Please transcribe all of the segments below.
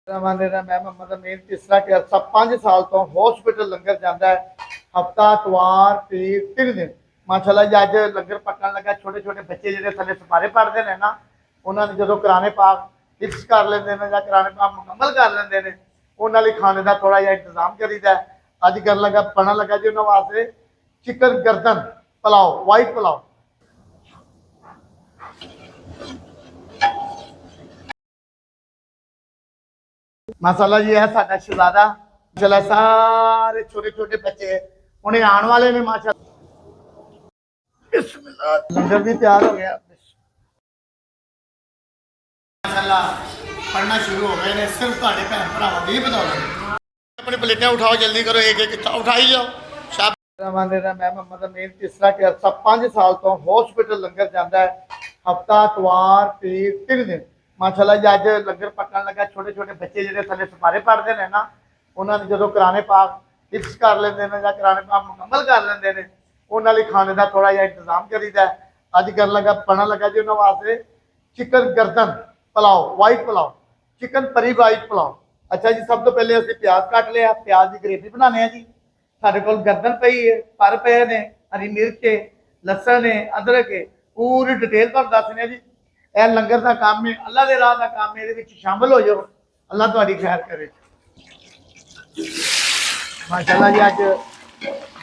मेरा मैं मोहम्मद अमीर तीसरा के अरसा 5 साल तो हॉस्पिटल लंगर जाता है। हफ्ता इतवार पीर 3 दिन माशाल्लाह जी। अज लंगर पकन लगा। छोटे छोटे बच्चे जो थले सपारे पढ़ते हैं ना, उन्होंने जो कुरान पाक हिफ्स कर लेंगे या कुरान पाक मुकम्मल कर लेंगे ने, उन्होंने खाने का थोड़ा जहा इंतजाम करीदा। अज कर लगा बनन लगा जी उन्होंने वास्ते चिकन गर्दन पुलाव, वाइट पुलाव। माशाल्लाह जी है साडा शहजादा। माशाल्लाह सारे छोटे छोटे बच्चे उन्हें आने वाले ने। माशाल्लाह बिस्मिल्लाह लंगर भी तैयार हो गया। माशाल्लाह पढ़ना शुरू हो गए ने सिर्फ ਤੁਹਾਡੇ ਭੈਣ ਭਰਾਵਾਂ ਦੀ ਬਦੌਲਤ। अपनी प्लेटें उठाओ, जल्दी करो, एक एक उठाई जाओ। शाबाश। मैं मोहम्मद अमीर तीसरा के अरसा 5 साल तो हॉस्पिटल लंगर जाता है। हफ्ता इतवार पीर 3 दिन माशाल्लाह जी। अज लंगर पकन लगा। छोटे छोटे बच्चे जो थले सपारे पढ़ते हैं ना, उन्होंने जो कुरान पाक हिफ्स कर लेंगे या कुरान पाक मुकम्मल कर लेंगे ने, उन्होंने खाने का थोड़ा जहा इंतजाम करीदा। अज कर लगा बनन लगा जी उन्होंने वास्ते चिकन गर्दन पुलाव, वाइट पुलाव, चिकन परी वाइट पुलाव। अच्छा जी, सब तो पहले असं प्याज कट लिया, प्याज की ग्रेवी बनाने जी। साढ़े को गर्दन पई है, पर पे ने, हरी मिर्च है, लसन है, अदरक है, पूरी डिटेल तुहानू दसने जी। यह लंगर का काम है, अल्लाह के राह का काम है, ये शामिल हो जाओ। अल्लाह तुहाडी खैर करे। माशाल्लाह जी अज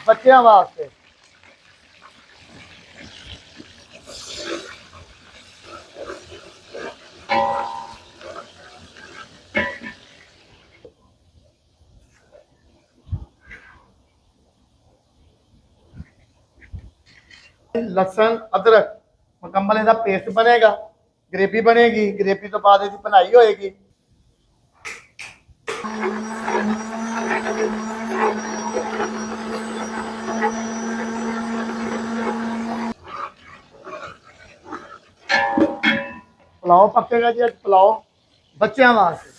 बच्चों वास्ते लसन अदरक मुकम्मल इसका पेस्ट बनेगा, ग्रेवी बनेगी, ग्रेवी तो बाद इसकी बनाई होएगी। पुलाव पकेगा जी अज, पुलाव बच्चों वास्ते।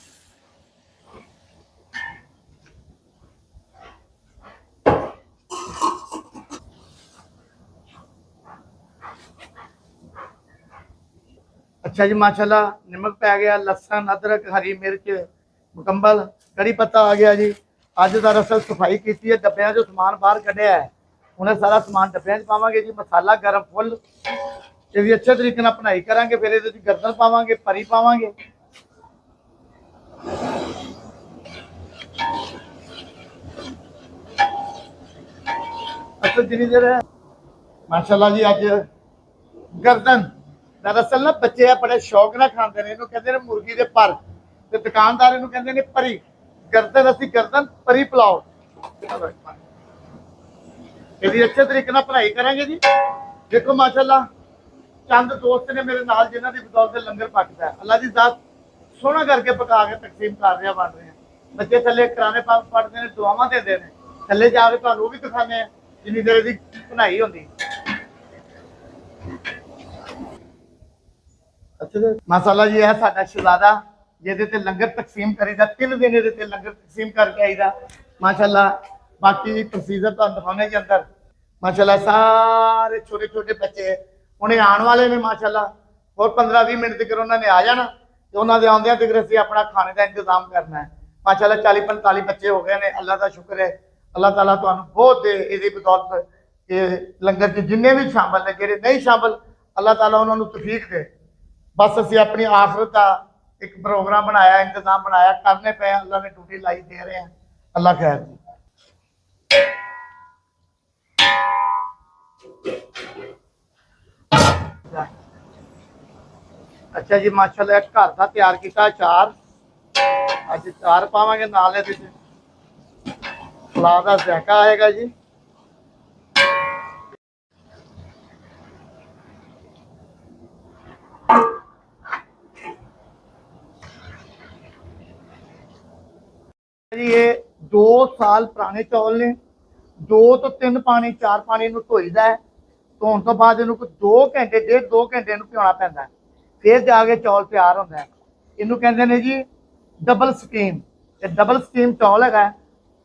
अच्छा जी, माशाल्लाह नमक पै गया, लसन अदरक हरी मिर्च मुकम्मल, कड़ी पत्ता आ गया जी। अज दरअसल सफाई की है, डब्बिया जो समान बाहर कढ़िया है, उन्हें सारा समान डब्बिया पावे जी। मसाला गर्म फुल, ये अच्छे तरीके बनाई करा, फिर ये गर्दन पावे, परी पावे। अच्छा जिनी देर है माशाल्लाह जी अज गर्दन दरअसल ना बच्चे बड़े शौक ना खाते हैं, इन्हों कहते हैं मुर्गी के पर, तो दुकानदार इन्हों कहते हैं परी गर्दन। असी गर्दन परी पुलाव यदि अच्छे तरीके बनाई करेंगे जी। देखो माशाल्लाह चंद दोस्त ने मेरे नाल जिन्हों की बदौलत लंगर पकता है। अल्लाह की जात सोहना करके पका के तकसीम कर रहे बन रहे हैं। बच्चे थले कुरान पाक पढ़ते हैं, दुआवां देते हैं, थले जाके तुहानू भी दिखाने हैं जिन्नी देर की बनाई होती। अच्छा माशाल्लाह जी है साडा शहजादा, जिहदे ते लंगर तकसीम करीदा। 3 दिन ये लंगर तकसीम करके आईदा माशाल्लाह। बाकी प्रोसीजर तुहानू दिखाने के अंदर माशाल्लाह सारे छोटे छोटे बच्चे उन्हें आने वाले ने माशाल्लाह। और 15-20 मिनट तक उन्होंने आ जाना, तो उन्होंने आउंदियां तक असीं अपना खाने का इंतजाम करना है। माशाल्लाह 40-45 बच्चे हो गए हैं। अल्लाह का शुक्र है, अल्लाह ताला तुहानू बहुत दे इहदी बदौलत ये लंगर च जिन्ने भी शामिल ने, जिहड़े नहीं शामिल अल्लाह ताला उन्होंने तौफीक दे। बस असी अपनी आखिरत का एक प्रोग्राम बनाया, इंतजाम बनाया, करने पे अल्लाह ने ड्यूटी लाई, दे रहे हैं। अल्लाह खैर जी। अच्छा जी माशाल्लाह घर का तैयार किया अचार। अज अचार पावे नाल सलाद का जायका आएगा जी। ये 2 साल पुराने चौल ने, 2 तो 3 पानी 4 पानी धोईदा है। धोन तो बाद इनू 2 घंटे 1.5-2 घंटे भ्योना पैंदा है, फिर जाके चौल तैयार होंदा है। इनू कहते हैं जी डबल स्टीम। ये डबल स्टीम चौल है,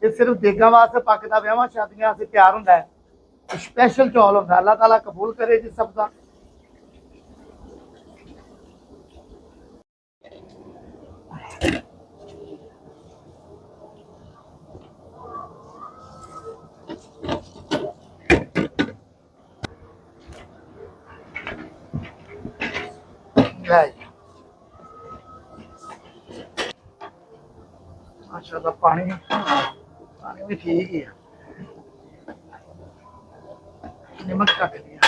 ये सिर्फ देगा वास्ते पकदा, विआहां शादियां वास्ते तैयार होंदा है। स्पैशल चौल होंदा। अल्लाह ताला कबूल करे जी सबका। ਲੈ ਜੀ ਮਾਸ਼ਾਅੱਲਾ ਪਾਣੀ ਵੀ ਠੀਕ ਹੀ ਆ ਨਮਕ ਕੱਟ ਦਿਆ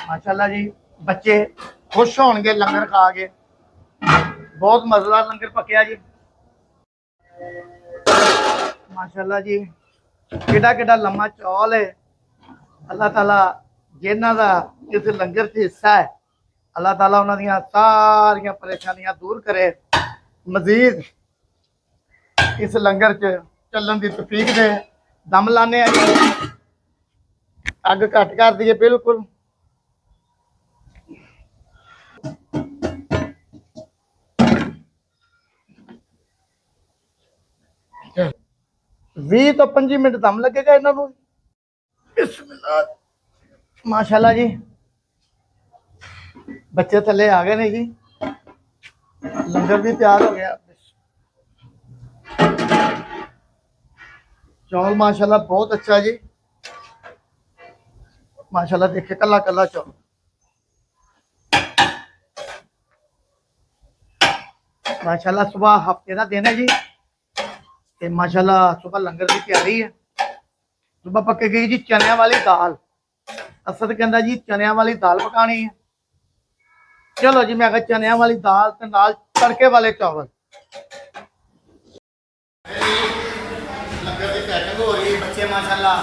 ਮਾਸ਼ਾਅੱਲਾ ਜੀ ਬੱਚੇ ਖੁਸ਼ ਹੋਣਗੇ ਲੰਗਰ ਖਾ ਕੇ ਬਹੁਤ ਮਜ਼ੇਦਾਰ ਲੰਗਰ ਪੱਕਿਆ ਜੀ ਮਾਸ਼ਾਅੱਲਾ ਜੀ ਕਿਹੜਾ ਕਿਹੜਾ ਲੰਮਾ ਚੌਲ ਹੈ ਅੱਲਾਹ ਤਾਲਾ ਜਿਨ੍ਹਾਂ ਦਾ ਇਸ ਲੰਗਰ 'ਚ ਹਿੱਸਾ ਹੈ अल्लाह ताला उन्होंने सारिया परेशानियां दूर करे मजीद इस लंगर च चलन की तौफीक दे दम लाने अग घट कर दिए बिल्कुल भी तो 25 मिनट दम लगेगा इन्हों माशाल्लाह जी बच्चे थले आ गए ने जी लंगर भी तैयार हो गया चौल माशाल्लाह बहुत अच्छा जी माशाल्लाह देखे कला कला चौल माशाल्लाह सुबह हफ्ते का दिन है जी ते माशाल्लाह सुबह लंगर की तैयारी है सुबह पक्के गई जी चनिया वाली दाल असद कहता जी चनिया वाली दाल पकानी है चलो जी मैं कहा चनिया वाली दाल ते नाल तड़के वाले चावल लंगर की पैकिंग हो रही है बच्चे माशाल्लाह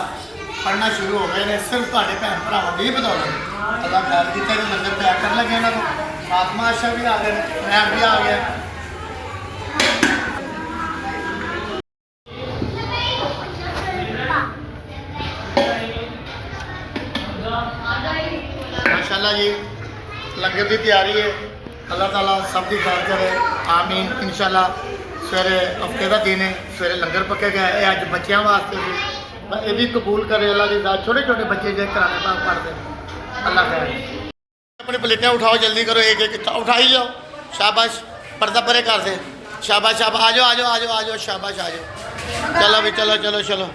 पढ़ना शुरू हो गए ने सिर्फ भैन भरावां दी बदौलत अल्लाह खैर कीता कि लंगर पैक कर लगे इन्हां को फातिमा आशा भी आ गए मैं भी आ गया माशाल्लाह जी लंगर की तैयारी है अल्लाह ताला सब की खैर करे आमीन इंशाल्लाह सवेरे हफ्ते का दिन है सवेरे लंगर पके गया ये अज बच्चों वास्ते भी ये भी कबूल करे अल्लाह की दात छोटे छोटे बच्चे जो कराने पाक पढ़ते अल्लाह खैर अपनी प्लेटें उठाओ जल्दी करो एक एक उठाई जाओ शाबाश पर्दा परे कर दे शाबाश शाबाश आ जाओ आ जाओ आ जाओ आ जाओ शाबाश आ जाओ चलो भी चलो चलो चलो